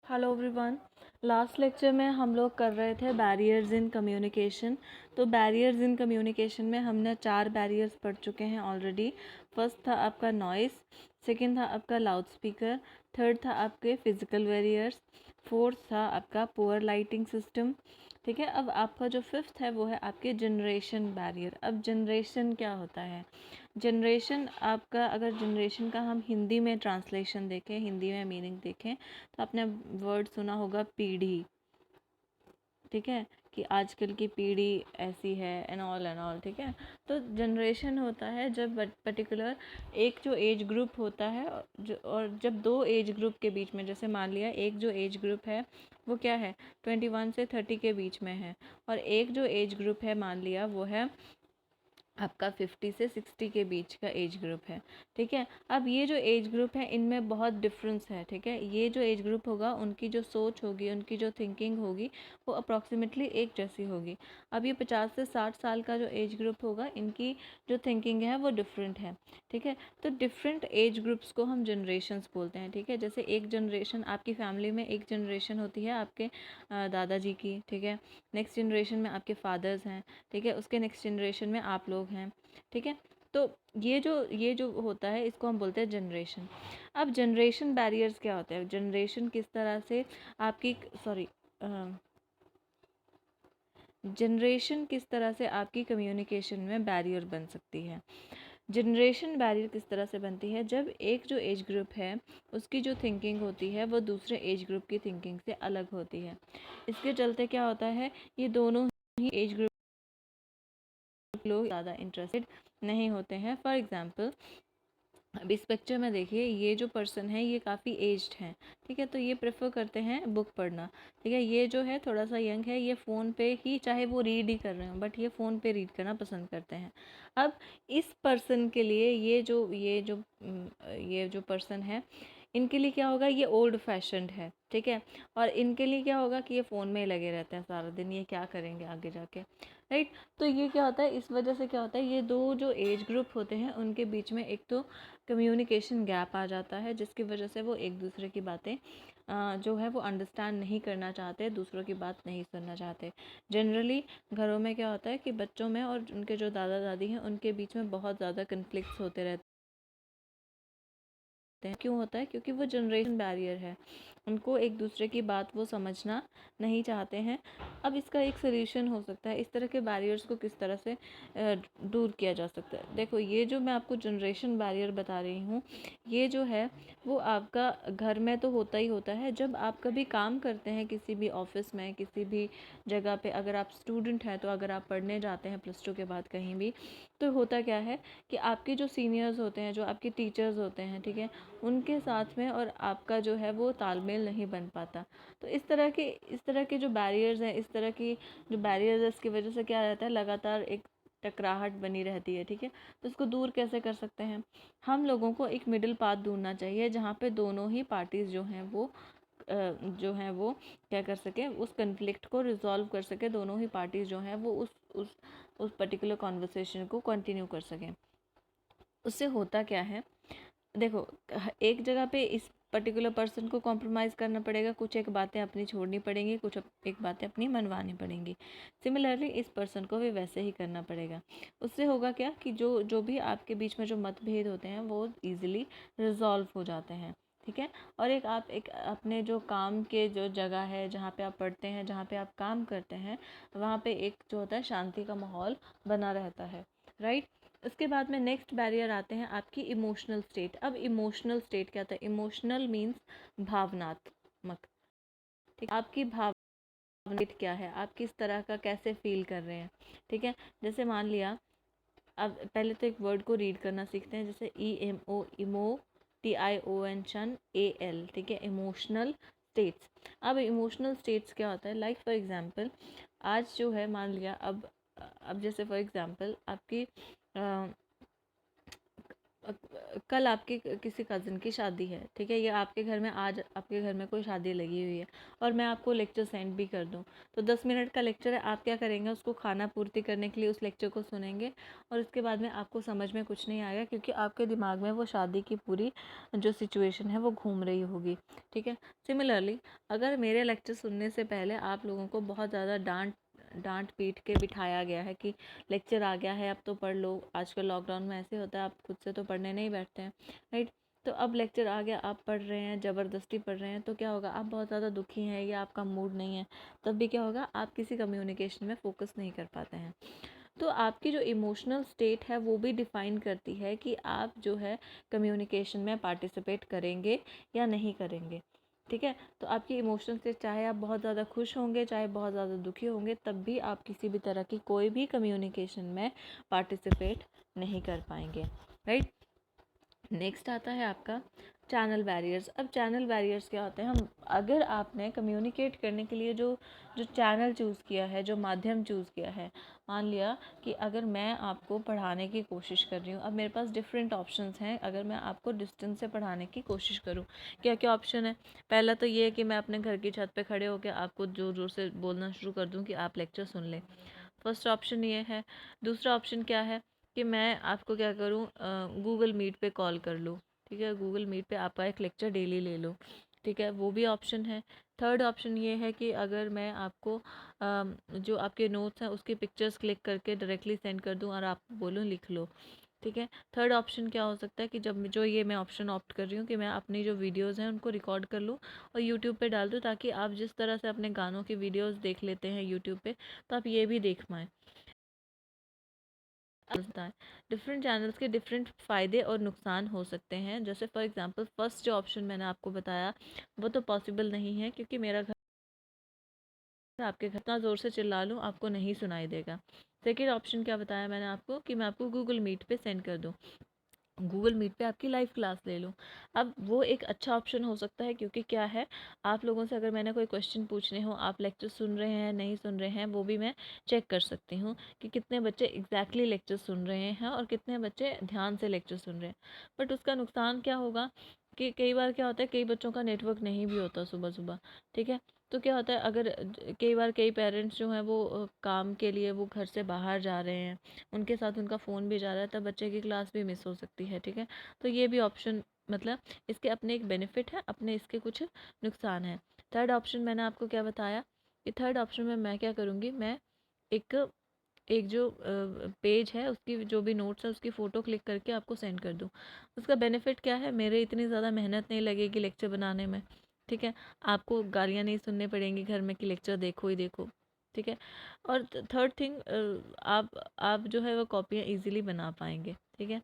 Hello everyone. Last lecture में हम लोग कर रहे थे बैरियर्स इन कम्युनिकेशन। तो बैरियर्स इन कम्युनिकेशन में हमने 4 बैरियर्स पढ़ चुके हैं ऑलरेडी। फर्स्ट था आपका नॉइस, सेकंड था आपका लाउड स्पीकर, थर्ड था आपके फिजिकल बैरियर्स, फोर्थ था आपका पुअर लाइटिंग सिस्टम। ठीक है, अब आपका जो फिफ्थ है वो है आपके जनरेशन बैरियर। अब जनरेशन क्या होता है? जनरेशन आपका, अगर जनरेशन का हम हिंदी में ट्रांसलेशन देखें, हिंदी में मीनिंग देखें, तो आपने वर्ड सुना होगा पीढ़ी। ठीक है, कि आजकल की पीढ़ी ऐसी है एंड ऑल। ठीक है, तो जनरेशन होता है जब पर्टिकुलर एक जो एज ग्रुप होता है और जब दो एज ग्रुप के बीच में, जैसे मान लिया एक जो एज ग्रुप है वो क्या है 21 से 30 के बीच में है, और एक जो एज ग्रुप है मान लिया वो है आपका 50 से 60 के बीच का एज ग्रुप है। ठीक है, अब ये जो एज ग्रुप है इनमें बहुत डिफरेंस है। ठीक है, ये जो एज ग्रुप होगा उनकी जो सोच होगी, उनकी जो थिंकिंग होगी वो अप्रॉक्सीमेटली एक जैसी होगी। अब ये 50 से 60 साल का जो एज ग्रुप होगा इनकी जो थिंकिंग है वो डिफरेंट है। ठीक है, तो डिफरेंट एज ग्रुप्स को हम जनरेशन्स बोलते हैं। ठीक है, जैसे एक जनरेशन आपकी फैमिली में, एक जनरेशन होती है आपके दादाजी की। ठीक है, नेक्स्ट जनरेशन में आपके फादर्स हैं। ठीक है, उसके नेक्स्ट जनरेशन में आप लोग हैं। ठीक है, तो ये जो होता है इसको हम बोलते हैं जनरेशन। अब जनरेशन बैरियर्स क्या होते हैं? जनरेशन किस तरह से आपकी सॉरी जनरेशन किस तरह से आपकी कम्युनिकेशन में बैरियर बन सकती है? जनरेशन बैरियर किस तरह से बनती है? जब एक जो एज ग्रुप है उसकी जो थिंकिंग होती है वो दूसरे एज ग्रुप की थिंकिंग से अलग होती है। इसके चलते क्या होता है, ये दोनों ही एज ग्रुप लोग ज़्यादा इंटरेस्टेड नहीं होते हैं। फॉर एग्ज़ाम्पल, अब इस पिक्चर में देखिए, ये जो पर्सन है ये काफ़ी एज्ड हैं। ठीक है, तो ये प्रेफर करते हैं बुक पढ़ना। ठीक है, ये जो है थोड़ा सा यंग है, ये फ़ोन पे ही, चाहे वो रीड ही कर रहे हो बट ये फ़ोन पे रीड करना पसंद करते हैं। अब इस पर्सन के लिए ये जो पर्सन है, इनके लिए क्या होगा, ये ओल्ड फैशन्ड है। ठीक है, और इनके लिए क्या होगा कि ये फ़ोन में ही लगे रहते हैं सारा दिन, ये क्या करेंगे आगे जाके, राइट? तो ये क्या होता है, इस वजह से क्या होता है, ये दो जो एज ग्रुप होते हैं उनके बीच में एक तो कम्युनिकेशन गैप आ जाता है, जिसकी वजह से वो एक दूसरे की बातें जो है वो अंडरस्टैंड नहीं करना चाहते, दूसरों की बात नहीं सुनना चाहते। जनरली घरों में क्या होता है कि बच्चों में और उनके जो दादा दादी हैं उनके बीच में बहुत ज़्यादा कन्फ्लिक्ट्स होते रहते हैं। क्यों होता है? क्योंकि वो जनरेशन बैरियर है, उनको एक दूसरे की बात वो समझना नहीं चाहते हैं। अब इसका एक सोल्यूशन हो सकता है, इस तरह के बैरियर्स को किस तरह से दूर किया जा सकता है। देखो, ये जो मैं आपको जनरेशन बैरियर बता रही हूँ, ये जो है वो आपका घर में तो होता ही होता है। जब आप कभी काम करते हैं किसी भी ऑफिस में, किसी भी जगह पे, अगर आप स्टूडेंट हैं तो अगर आप पढ़ने जाते हैं +2 के बाद कहीं भी, तो होता क्या है कि आपके जो सीनियर्स होते हैं, जो आपके टीचर्स होते हैं, ठीक है, उनके साथ में और आपका जो है वो तालमेल नहीं बन पाता। तो इस तरह के जो बैरियर्स हैं, इस तरह की जो बैरियर्स है, इसकी वजह से क्या रहता है, लगातार एक टकराहट बनी रहती है। ठीक है, तो इसको दूर कैसे कर सकते हैं? हम लोगों को एक मिडिल पाथ ढूंढना चाहिए जहाँ पे दोनों ही पार्टीज़ जो हैं वो क्या कर सके, उस कन्फ्लिक्ट को रिजॉल्व कर सके, दोनों ही पार्टीज़ जो हैं वो उस पर्टिकुलर कॉन्वर्सेशन को कंटिन्यू कर सकें। उससे होता क्या है, देखो, एक जगह पे इस पर्टिकुलर पर्सन को कॉम्प्रोमाइज़ करना पड़ेगा, कुछ एक बातें अपनी छोड़नी पड़ेंगी, कुछ एक बातें अपनी मनवानी पड़ेंगी। सिमिलरली इस पर्सन को भी वैसे ही करना पड़ेगा। उससे होगा क्या कि जो जो भी आपके बीच में जो मतभेद होते हैं वो ईज़िली रिजॉल्व हो जाते हैं। ठीक है, और एक अपने जो काम के जो जगह है, जहाँ पे आप पढ़ते हैं, जहाँ पे आप काम करते हैं, वहाँ पे एक जो होता है शांति का माहौल बना रहता है, राइट? उसके बाद में नेक्स्ट बैरियर आते हैं आपकी इमोशनल स्टेट। अब इमोशनल स्टेट क्या होता है? इमोशनल मीन्स भावनात्मक। ठीक, आपकी भावना क्या है, आप किस तरह का कैसे फील कर रहे हैं। ठीक है, जैसे मान लिया, अब पहले तो एक वर्ड को रीड करना सीखते हैं, जैसे EMO, इमो, TION, शन, AL। ठीक है, इमोशनल स्टेट्स। अब इमोशनल स्टेट्स क्या होता है? लाइक फॉर एग्जांपल, आज जो है मान लिया, अब जैसे फॉर एग्जांपल आपकी कल आपके किसी कज़न की शादी है, ठीक है, या आपके घर में आज आपके घर में कोई शादी लगी हुई है और मैं आपको लेक्चर सेंड भी कर दूं, तो 10 मिनट का लेक्चर है, आप क्या करेंगे, उसको खाना पूर्ति करने के लिए उस लेक्चर को सुनेंगे और उसके बाद में आपको समझ में कुछ नहीं आएगा, क्योंकि आपके दिमाग में वो शादी की पूरी जो सिचुएशन है वो घूम रही होगी, ठीक है। सिमिलरली अगर मेरे लेक्चर सुनने से पहले आप लोगों को बहुत ज़्यादा डांट पीट के बिठाया गया है कि लेक्चर आ गया है अब तो पढ़ लो, आजकल लॉकडाउन में ऐसे होता है, आप खुद से तो पढ़ने नहीं बैठते हैं, राइट। तो अब लेक्चर आ गया, आप पढ़ रहे हैं, ज़बरदस्ती पढ़ रहे हैं, तो क्या होगा, आप बहुत ज़्यादा दुखी हैं या आपका मूड नहीं है, तब भी क्या होगा, आप किसी कम्युनिकेशन में फोकस नहीं कर पाते हैं। तो आपकी जो इमोशनल स्टेट है वो भी डिफ़ाइन करती है कि आप जो है कम्युनिकेशन में पार्टिसिपेट करेंगे या नहीं करेंगे, ठीक है। तो आपकी इमोशनल स्टेट, चाहे आप बहुत ज़्यादा खुश होंगे, चाहे बहुत ज़्यादा दुखी होंगे, तब भी आप किसी भी तरह की कोई भी कम्युनिकेशन में पार्टिसिपेट नहीं कर पाएंगे, राइट। नेक्स्ट आता है आपका चैनल बैरियर्स। अब चैनल बैरियर्स क्या होते हैं, हम अगर आपने कम्युनिकेट करने के लिए जो जो चैनल चूज़ किया है, जो माध्यम चूज़ किया है, मान लिया कि अगर मैं आपको पढ़ाने की कोशिश कर रही हूँ, अब मेरे पास डिफरेंट ऑप्शंस हैं, अगर मैं आपको डिस्टेंस से पढ़ाने की कोशिश करूँ, क्या क्या ऑप्शन है। पहला तो ये है कि मैं अपने घर की छत पर खड़े होकर आपको ज़ोर ज़ोर से बोलना शुरू कर दूँ कि आप लेक्चर सुन लें, फर्स्ट ऑप्शन ये है। दूसरा ऑप्शन क्या है कि मैं आपको क्या करूँ, गूगल मीट पे कॉल कर लूँ, ठीक है, गूगल मीट पे आपका एक लेक्चर डेली ले लो, ठीक है, वो भी ऑप्शन है। थर्ड ऑप्शन ये है कि अगर मैं आपको जो आपके नोट्स हैं उसकी पिक्चर्स क्लिक करके डायरेक्टली सेंड कर दूँ और आपको बोलूँ लिख लो, ठीक है। थर्ड ऑप्शन क्या हो सकता है कि जब जो ये मैं ऑप्शन ऑप्ट कर रही हूँ कि मैं अपनी जो वीडियोज़ हैं उनको रिकॉर्ड कर लूँ और यूट्यूब पे डाल दूँ, ताकि आप जिस तरह से अपने गानों की वीडियोज़ देख लेते हैं यूट्यूब पे, तो आप ये भी देख पाएँ। होता है, डिफरेंट चैनल्स के डिफरेंट फ़ायदे और नुकसान हो सकते हैं। जैसे फॉर एग्जांपल फर्स्ट जो ऑप्शन मैंने आपको बताया वो तो पॉसिबल नहीं है, क्योंकि मेरा घर आपके घर इतना ज़ोर से चिल्ला लूँ आपको नहीं सुनाई देगा। सेकेंड ऑप्शन क्या बताया मैंने आपको, कि मैं आपको गूगल मीट पे सेंड कर दूँ, गूगल मीट पे आपकी लाइव क्लास ले लूँ। अब वो एक अच्छा ऑप्शन हो सकता है, क्योंकि क्या है, आप लोगों से अगर मैंने कोई क्वेश्चन पूछने हो, आप लेक्चर सुन रहे हैं नहीं सुन रहे हैं, वो भी मैं चेक कर सकती हूँ कि कितने बच्चे एग्जैक्टली लेक्चर सुन रहे हैं और कितने बच्चे ध्यान से लेक्चर सुन रहे हैं। बट उसका नुकसान क्या होगा कि कई बार क्या होता है, कई बच्चों का नेटवर्क नहीं भी होता सुबह सुबह, ठीक है। तो क्या होता है, अगर कई बार कई पेरेंट्स जो हैं वो काम के लिए वो घर से बाहर जा रहे हैं, उनके साथ उनका फ़ोन भी जा रहा है, तब बच्चे की क्लास भी मिस हो सकती है, ठीक है। तो ये भी ऑप्शन, मतलब इसके अपने एक बेनिफिट है, अपने इसके कुछ नुकसान हैं। थर्ड ऑप्शन मैंने आपको क्या बताया कि थर्ड ऑप्शन में मैं क्या करूँगी, मैं एक एक जो पेज है उसकी जो भी नोट्स है उसकी फ़ोटो क्लिक करके आपको सेंड कर दूँ। उसका बेनिफिट क्या है, मेरे इतनी ज़्यादा मेहनत नहीं लगेगी लेक्चर बनाने में, ठीक है। आपको गालियाँ नहीं सुनने पड़ेंगी घर में कि लेक्चर देखो ही देखो, ठीक है। और थर्ड थिंग, आप जो है वो कॉपियाँ इजीली बना पाएंगे, ठीक है।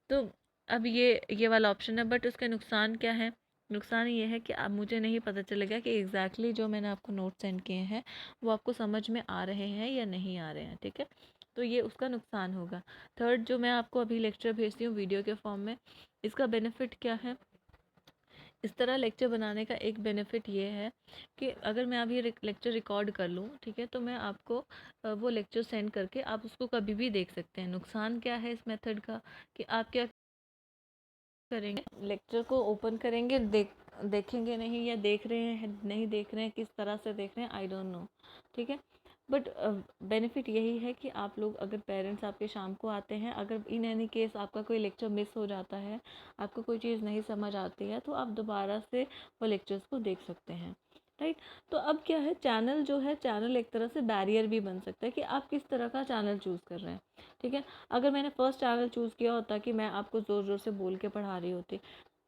तो अब ये वाला ऑप्शन है, बट उसके नुकसान क्या है, नुकसान ये है कि अब मुझे नहीं पता चलेगा कि एग्जैक्टली जो मैंने आपको नोट सेंड किए हैं वो आपको समझ में आ रहे हैं या नहीं आ रहे हैं, ठीक है। तो ये उसका नुकसान होगा। थर्ड, जो मैं आपको अभी लेक्चर भेजती हूँ वीडियो के फॉर्म में, इसका बेनिफिट क्या है, इस तरह लेक्चर बनाने का एक बेनिफिट ये है कि अगर मैं अभी लेक्चर रिकॉर्ड कर लूँ, ठीक है, तो मैं आपको वो लेक्चर सेंड करके आप उसको कभी भी देख सकते हैं। नुकसान क्या है इस मेथड का, कि आप क्या करेंगे, लेक्चर को ओपन करेंगे, देखेंगे नहीं, या देख रहे हैं नहीं देख रहे हैं, किस तरह से देख रहे हैं आई डोंट नो, ठीक है। बट बेनिफिट यही है कि आप लोग, अगर पेरेंट्स आपके शाम को आते हैं, अगर इन एनी केस आपका कोई लेक्चर मिस हो जाता है, आपको कोई चीज़ नहीं समझ आती है, तो आप दोबारा से वो लेक्चर्स को देख सकते हैं, राइट। तो अब क्या है, चैनल जो है, चैनल एक तरह से बैरियर भी बन सकता है कि आप किस तरह का चैनल चूज़ कर रहे हैं, ठीक है। अगर मैंने फर्स्ट चैनल चूज़ किया होता कि मैं आपको ज़ोर ज़ोर से बोल के पढ़ा रही होती,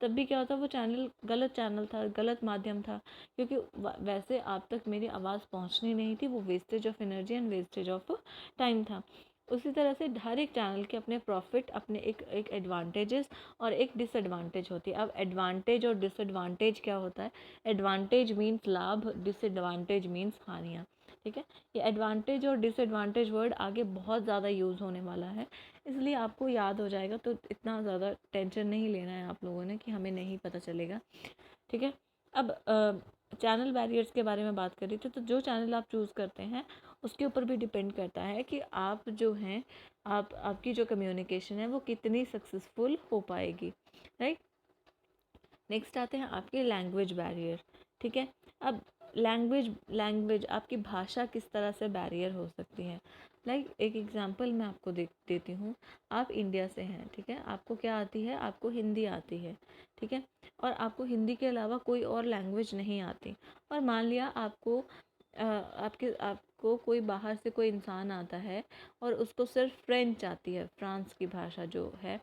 तब भी क्या होता, वो चैनल था, गलत माध्यम था, क्योंकि वैसे आप तक मेरी आवाज़ पहुंचनी नहीं थी, वो wastage of energy and wastage of time था। उसी तरह से हर एक चैनल के अपने प्रॉफिट, अपने एक एडवांटेजेस और एक डिसएडवांटेज होती है। अब एडवांटेज और डिसएडवांटेज क्या होता है, एडवांटेज मीन्स लाभ, डिसएडवांटेज मीन्स हानियाँ, ठीक है। ये एडवांटेज और डिसएडवांटेज वर्ड आगे बहुत ज़्यादा यूज़ होने वाला है, इसलिए आपको याद हो जाएगा, तो इतना ज़्यादा टेंशन नहीं लेना है आप लोगों ने कि हमें नहीं पता चलेगा, ठीक है। अब चैनल बैरियर्स के बारे में बात कर रही थी, तो जो चैनल आप चूज़ करते हैं उसके ऊपर भी डिपेंड करता है कि आप जो हैं, आपकी जो कम्युनिकेशन है वो कितनी सक्सेसफुल हो पाएगी, राइट। नेक्स्ट आते हैं आपके लैंग्वेज बैरियर, ठीक है। अब लैंग्वेज आपकी भाषा किस तरह से बैरियर हो सकती है। एक एग्जांपल मैं आपको देती हूँ। आप इंडिया से हैं, ठीक है, आपको क्या आती है, आपको हिंदी आती है, ठीक है, और आपको हिंदी के अलावा कोई और लैंग्वेज नहीं आती। और मान लिया आपको कोई बाहर से कोई इंसान आता है और उसको सिर्फ फ्रेंच आती है, फ्रांस की भाषा जो है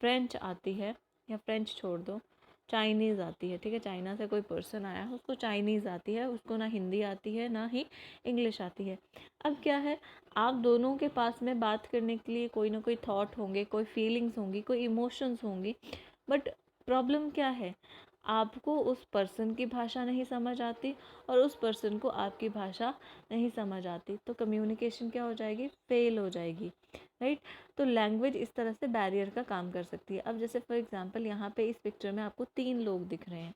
फ्रेंच आती है, या फ्रेंच छोड़ दो, चाइनीज़ आती है, ठीक है, चाइना से कोई पर्सन आया है, उसको चाइनीज़ आती है, उसको ना हिंदी आती है ना ही इंग्लिश आती है। अब क्या है, आप दोनों के पास में बात करने के लिए कोई ना कोई थॉट होंगे, कोई फीलिंग्स होंगी, कोई इमोशंस होंगी, बट प्रॉब्लम क्या है, आपको उस पर्सन की भाषा नहीं समझ आती और उस पर्सन को आपकी भाषा नहीं समझ आती, तो कम्युनिकेशन क्या हो जाएगी, फेल हो जाएगी, राइट। तो लैंग्वेज इस तरह से बैरियर का काम कर सकती है। अब जैसे फॉर एग्जांपल यहाँ पे इस पिक्चर में आपको 3 लोग दिख रहे हैं,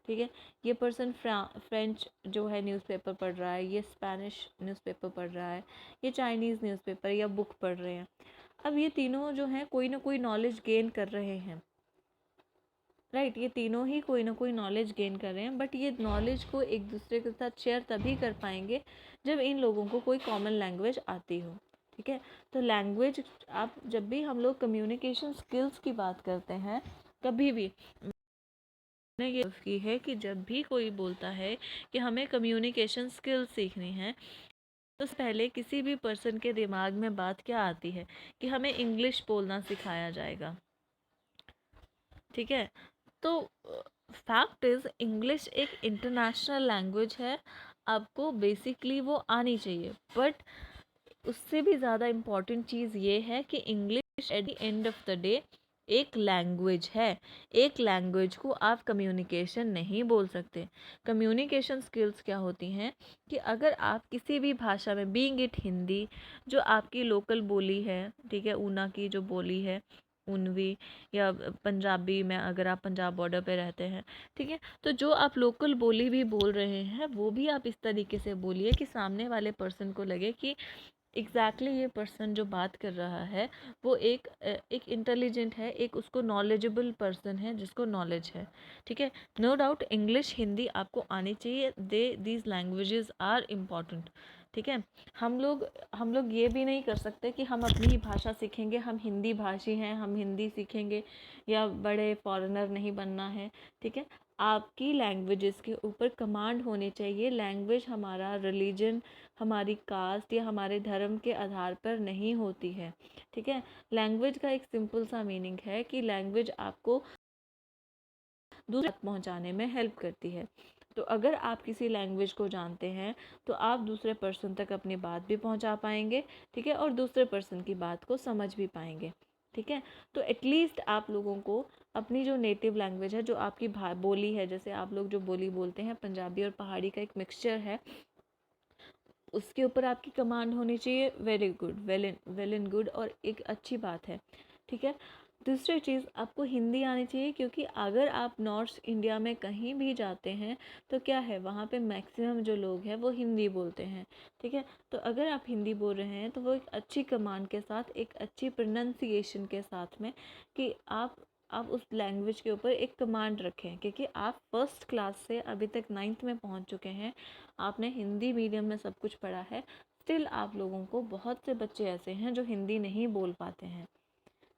ठीक है। ये पर्सन फ्रेंच जो है न्यूज़पेपर पढ़ रहा है, ये स्पेनिश न्यूज़पेपर पढ़ रहा है, ये चाइनीज़ न्यूज़पेपर या बुक पढ़ रहे हैं। अब ये तीनों जो हैं कोई ना कोई नॉलेज गेन कर रहे हैं, राइट, ये तीनों ही कोई ना कोई नॉलेज गेन कर रहे हैं, बट ये नॉलेज को एक दूसरे के साथ शेयर तभी कर पाएंगे जब इन लोगों को कोई कॉमन लैंग्वेज आती हो, ठीक है। तो लैंग्वेज, आप जब भी हम लोग कम्युनिकेशन स्किल्स की बात करते हैं, कभी भी ने ये की है कि जब भी कोई बोलता है कि हमें कम्युनिकेशन स्किल्स सीखनी है, तो पहले किसी भी पर्सन के दिमाग में बात क्या आती है कि हमें इंग्लिश बोलना सिखाया जाएगा, ठीक है। तो फैक्ट इज़ इंग्लिश एक इंटरनेशनल लैंग्वेज है, आपको बेसिकली वो आनी चाहिए, बट उससे भी ज़्यादा इम्पॉर्टेंट चीज़ ये है कि English at the end of the day एक लैंग्वेज है। एक लैंग्वेज को आप कम्युनिकेशन नहीं बोल सकते। कम्युनिकेशन स्किल्स क्या होती हैं कि अगर आप किसी भी भाषा में, बीइंग इट हिंदी जो आपकी लोकल बोली है, ठीक है, ऊना की जो बोली है उनवी, या पंजाबी में अगर आप पंजाब बॉर्डर पे रहते हैं, ठीक है, तो जो आप लोकल बोली भी बोल रहे हैं वो भी आप इस तरीके से बोलिए कि सामने वाले पर्सन को लगे कि ये पर्सन जो बात कर रहा है वो एक इंटेलिजेंट है, एक उसको नॉलेजेबल पर्सन है जिसको नॉलेज है, ठीक है। नो डाउट इंग्लिश हिंदी आपको आनी चाहिए, दीज लैंग्वेजेस आर इम्पॉर्टेंट, ठीक है। हम लोग ये भी नहीं कर सकते कि हम अपनी ही भाषा सीखेंगे, हम हिंदी भाषी हैं, हम हिंदी सीखेंगे, या बड़े फॉरेनर नहीं बनना है, ठीक है। आपकी लैंग्वेजेस के ऊपर कमांड होनी चाहिए। लैंग्वेज हमारा रिलीजन, हमारी कास्ट या हमारे धर्म के आधार पर नहीं होती है, ठीक है। लैंग्वेज का एक सिंपल सा मीनिंग है कि लैंग्वेज आपको दूसरे तक पहुंचाने में हेल्प करती है। तो अगर आप किसी लैंग्वेज को जानते हैं तो आप दूसरे पर्सन तक अपनी बात भी पहुंचा पाएंगे, ठीक है, और दूसरे पर्सन की बात को समझ भी पाएंगे, ठीक है। तो एटलीस्ट आप लोगों को अपनी जो नेटिव लैंग्वेज है, जो आपकी बोली है, जैसे आप लोग जो बोली बोलते हैं, पंजाबी और पहाड़ी का एक मिक्सचर है, उसके ऊपर आपकी कमांड होनी चाहिए। Very good, well and good, और एक अच्छी बात है, ठीक है। दूसरी चीज़, आपको हिंदी आनी चाहिए, क्योंकि अगर आप नॉर्थ इंडिया में कहीं भी जाते हैं तो क्या है, वहाँ पे मैक्सिमम जो लोग हैं वो हिंदी बोलते हैं, ठीक है। तो अगर आप हिंदी बोल रहे हैं तो वो एक अच्छी कमांड के साथ, एक अच्छी प्रोनाउंसिएशन के साथ में, कि आप उस लैंग्वेज के ऊपर एक कमांड रखें, क्योंकि आप फर्स्ट क्लास से अभी तक 9th में पहुंच चुके हैं, आपने हिंदी मीडियम में सब कुछ पढ़ा है, स्टिल आप लोगों को बहुत से बच्चे ऐसे हैं जो हिंदी नहीं बोल पाते हैं,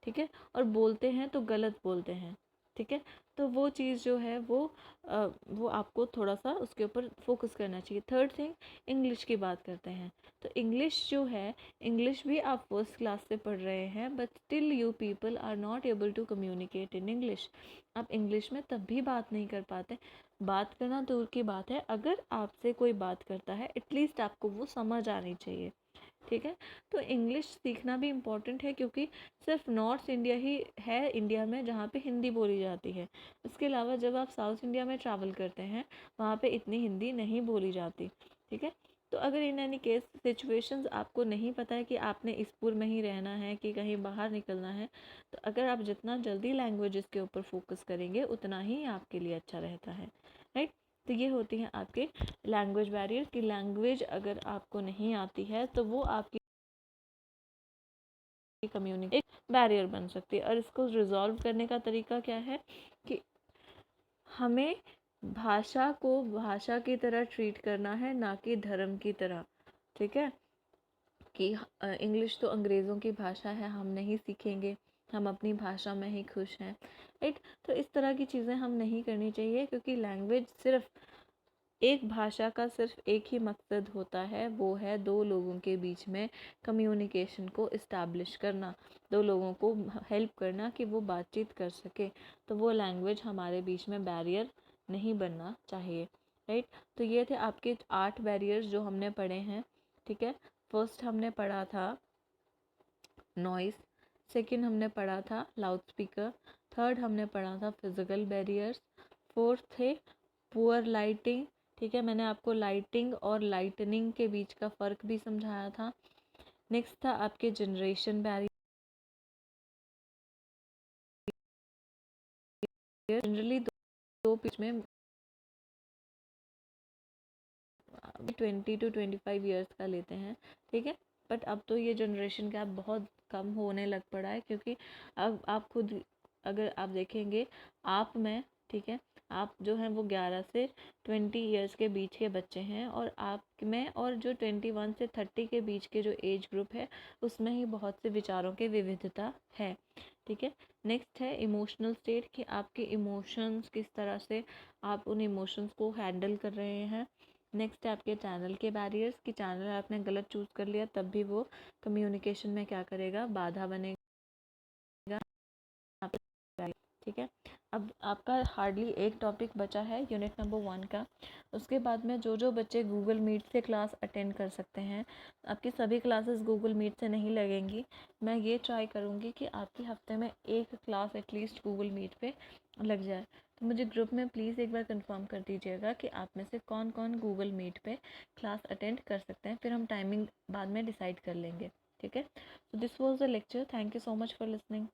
ठीक है, और बोलते हैं तो गलत बोलते हैं, ठीक है। तो वो चीज़ जो है वो आपको थोड़ा सा उसके ऊपर फोकस करना चाहिए। थर्ड थिंग, इंग्लिश की बात करते हैं। तो इंग्लिश जो है, इंग्लिश भी आप फर्स्ट क्लास से पढ़ रहे हैं, but still you people are not able to communicate in English. आप इंग्लिश में तब भी बात नहीं कर पाते। बात करना दूर की बात है, अगर आपसे कोई बात करता है एटलीस्ट आपको वो समझ आनी चाहिए, ठीक है। तो इंग्लिश सीखना भी इम्पॉर्टेंट है, क्योंकि सिर्फ नॉर्थ इंडिया ही है इंडिया में जहाँ पे हिंदी बोली जाती है। इसके अलावा जब आप साउथ इंडिया में ट्रैवल करते हैं वहाँ पे इतनी हिंदी नहीं बोली जाती, ठीक है। तो अगर इन एनी केस सिचुएशंस आपको नहीं पता है कि आपने इस में ही रहना है कि कहीं बाहर निकलना है, तो अगर आप जितना जल्दी लैंग्वेजेस के ऊपर फोकस करेंगे उतना ही आपके लिए अच्छा रहता है, राइट। तो ये होती हैं आपके लैंग्वेज बैरियर कि लैंग्वेज अगर आपको नहीं आती है तो वो आपकी कम्युनिकेशन एक बैरियर बन सकती है। और इसको रिजॉल्व करने का तरीका क्या है कि हमें भाषा को भाषा की तरह ट्रीट करना है, ना कि धर्म की तरह। ठीक है, कि इंग्लिश तो अंग्रेज़ों की भाषा है, हम नहीं सीखेंगे, हम अपनी भाषा में ही खुश हैं, राइट। तो इस तरह की चीज़ें हम नहीं करनी चाहिए, क्योंकि लैंग्वेज सिर्फ एक भाषा का सिर्फ एक ही मकसद होता है, वो है दो लोगों के बीच में कम्युनिकेशन को इस्टेब्लिश करना, दो लोगों को हेल्प करना कि वो बातचीत कर सके। तो वो लैंग्वेज हमारे बीच में बैरियर नहीं बनना चाहिए, राइट। तो ये थे आपके 8 बैरियर्स जो हमने पढ़े हैं। ठीक है, फर्स्ट हमने पढ़ा था नॉइस, सेकंड हमने पढ़ा था लाउड स्पीकर, थर्ड हमने पढ़ा था फिजिकल बैरियर्स, फोर्थ थे पुअर लाइटिंग। ठीक है, मैंने आपको लाइटिंग और लाइटनिंग के बीच का फ़र्क भी समझाया था। नेक्स्ट था आपके जनरेशन बैरियर। जनरली दो बीच में 20 to 25 ईयर्स का लेते हैं। ठीक है, बट अब तो ये जनरेशन गैप बहुत कम होने लग पड़ा है, क्योंकि अब आप खुद अगर आप देखेंगे, आप में, ठीक है, आप जो हैं वो 11 से 20 ईयर्स के बीच के बच्चे हैं, और आप में और जो 21 से 30 के बीच के जो एज ग्रुप है उसमें ही बहुत से विचारों की विविधता है। ठीक है, नेक्स्ट है इमोशनल स्टेट, कि आपके इमोशंस किस तरह से आप उन इमोशंस को हैंडल कर रहे हैं। नेक्स्ट है आपके चैनल के बैरियर्स, कि चैनल आपने गलत चूज़ कर लिया तब भी वो कम्युनिकेशन में क्या करेगा, बाधा बनेगा। ठीक है, अब आपका हार्डली एक टॉपिक बचा है यूनिट नंबर 1 का। उसके बाद में जो जो बच्चे गूगल मीट से क्लास अटेंड कर सकते हैं, आपकी सभी क्लासेस गूगल मीट से नहीं लगेंगी। मैं ये ट्राई करूँगी कि आपकी हफ्ते में एक क्लास एटलीस्ट गूगल मीट पे लग जाए। तो मुझे ग्रुप में प्लीज़ एक बार कंफर्म कर दीजिएगा कि आप में से कौन कौन गूगल मीट पे क्लास अटेंड कर सकते हैं, फिर हम टाइमिंग बाद में डिसाइड कर लेंगे। ठीक है, so this was the lecture. Thank you so much for listening.